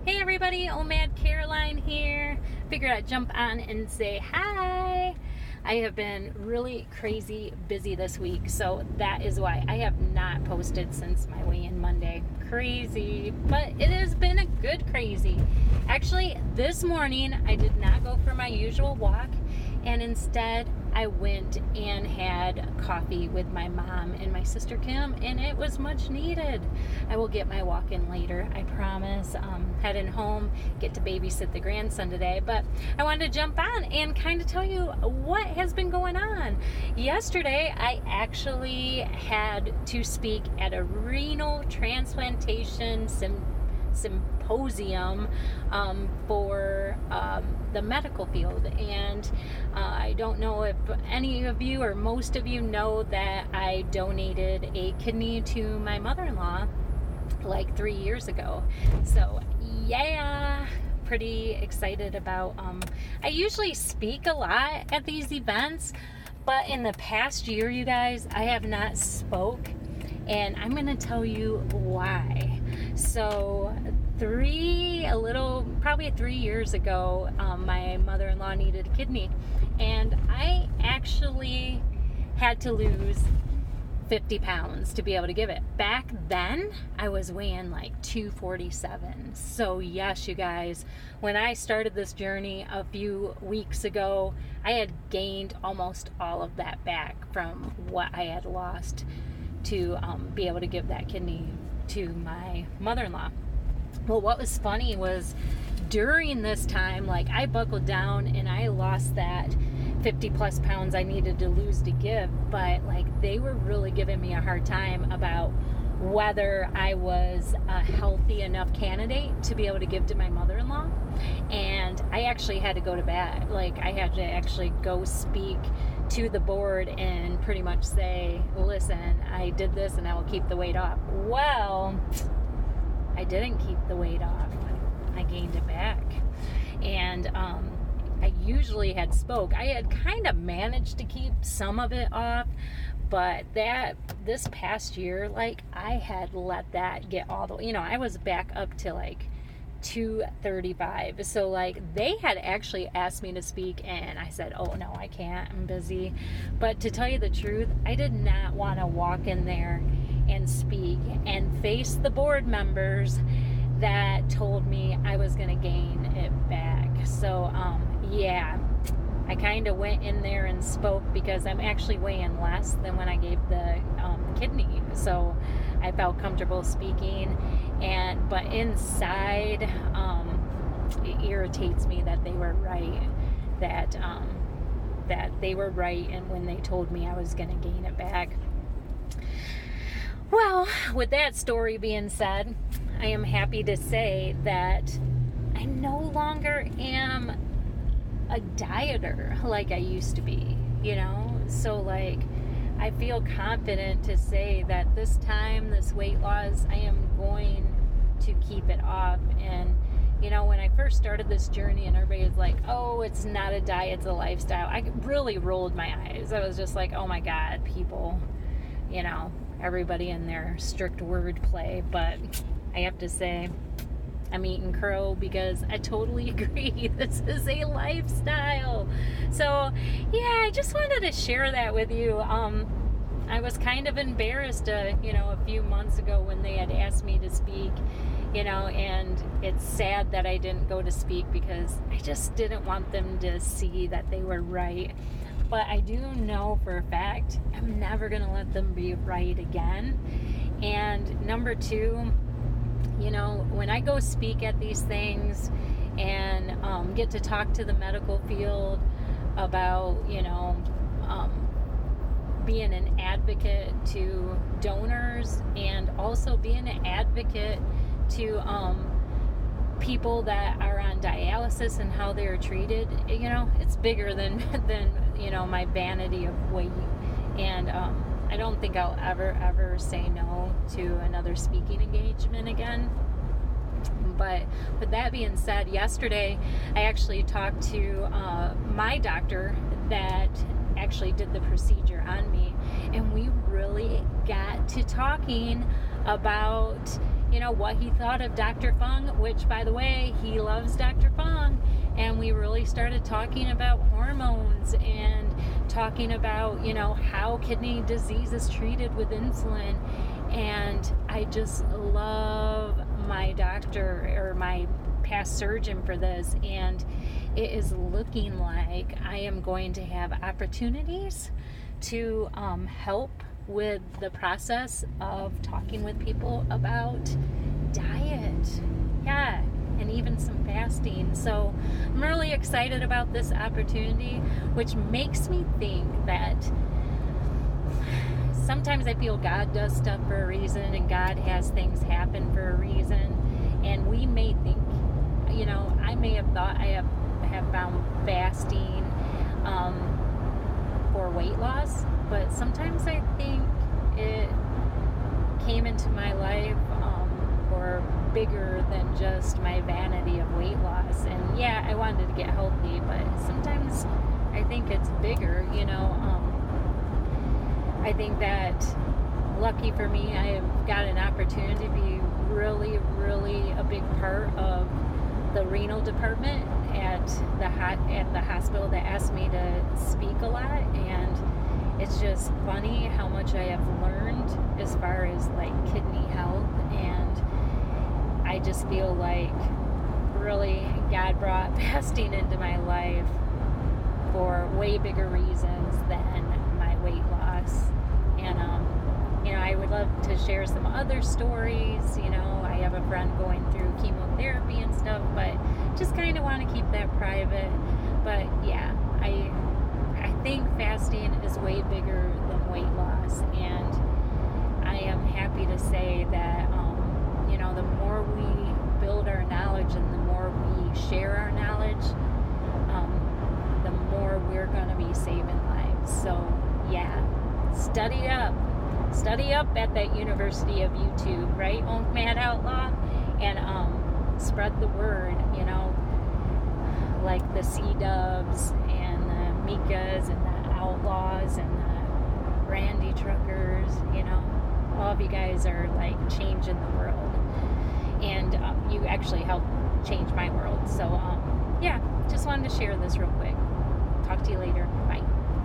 Hey everybody, OMAD Caroline here. Figured I'd jump on and say hi. I have been really crazy busy this week, so that is why I have not posted since my weigh-in Monday. Crazy, but it has been a good crazy. Actually, this morning I did not go for my usual walk, and instead I went and had coffee with my mom and my sister Kim, and it was much needed. I will get my walk in later, I promise. Heading home, get to babysit the grandson today, but I wanted to jump on and kind of tell you what has been going on. Yesterday, I actually had to speak at a renal transplantation symposium for the medical field, and I don't know if any of you or most of you know that I donated a kidney to my mother-in-law like 3 years ago. So yeah, pretty excited about I usually speak a lot at these events, but in the past year, you guys, I have not spoke, and I'm gonna tell you why. So probably 3 years ago, my mother-in-law needed a kidney, and I actually had to lose 50 pounds to be able to give it. Back then, I was weighing like 247. So yes, you guys, when I started this journey a few weeks ago, I had gained almost all of that back from what I had lost to be able to give that kidney to my mother-in-law. Well, what was funny was during this time, like, I buckled down and I lost that 50 plus pounds I needed to lose to give, but like, they were really giving me a hard time about whether I was a healthy enough candidate to be able to give to my mother-in-law. And I actually had to go to bat. Like, I had to actually go speak to the board and pretty much say, listen, I did this and I will keep the weight off. Well, I didn't keep the weight off. I gained it back. And I usually had spoke. I had kind of managed to keep some of it off, but this past year, like, I had let that get all the, I was back up to like 235. So like, they had actually asked me to speak, and I said, oh no, I can't, I'm busy. But to tell you the truth, I did not want to walk in there and speak and face the board members that told me I was going to gain it back. So yeah, I kind of went in there and spoke because I'm actually weighing less than when I gave the kidney. So I felt comfortable speaking, but inside, it irritates me that they were right, that they were right, and when they told me I was going to gain it back. Well, with that story being said, I am happy to say that I no longer am a dieter like I used to be, So like, I feel confident to say that this time, this weight loss, I am going to keep it off. And when I first started this journey and everybody was like, oh, it's not a diet, it's a lifestyle, I really rolled my eyes. I was just like, oh my God, people, everybody in their strict wordplay. But I have to say, I'm eating crow because I totally agree. This is a lifestyle. So yeah, I just wanted to share that with you. I was kind of embarrassed, a few months ago when they had asked me to speak, and it's sad that I didn't go to speak because I just didn't want them to see that they were right. But I do know for a fact I'm never going to let them be right again. And number two, when I go speak at these things and get to talk to the medical field about, being an advocate to donors and also being an advocate to people that are on dialysis and how they're treated, it's bigger than my vanity of weight. And I don't think I'll ever say no to another speaking engagement again. But with that being said, yesterday I actually talked to my doctor that actually did the procedure on me, and we really got to talking about what he thought of Dr. Fung, which, by the way, he loves Dr. Fung. And we really started talking about hormones and talking about, how kidney disease is treated with insulin. And I just love my doctor, or my past surgeon, for this. And it is looking like I am going to have opportunities to help with the process of talking with people about diet. Yeah, and even some fasting. So I'm really excited about this opportunity, which makes me think that sometimes I feel God does stuff for a reason, and God has things happen for a reason. And we may think, I may have thought I have found fasting for weight loss, but sometimes I think it came into my life for bigger than just my vanity of weight loss. And yeah, I wanted to get healthy, but sometimes I think it's bigger. I think that, lucky for me, I have got an opportunity to be really, really a big part of the renal department at the hospital that asked me to speak a lot. And it's just funny how much I have learned as far as like kidney health. And I just feel like really God brought fasting into my life for way bigger reasons than my weight loss. And I would love to share some other stories. I have a friend going through chemotherapy and stuff, but just kind of want to keep that private. But yeah, I think fasting is way bigger than weight loss, and I am happy to say that the more we build our knowledge and the more we share our knowledge, the more we're going to be saving lives. So yeah, study up at that University of YouTube, right? OMAD Outlaw, and spread the word, like the C-Dubs and the Mikas and the Outlaws and the Randy Truckers, all of you guys are like changing the world, and you actually helped change my world. So yeah, just wanted to share this real quick. Talk to you later. Bye.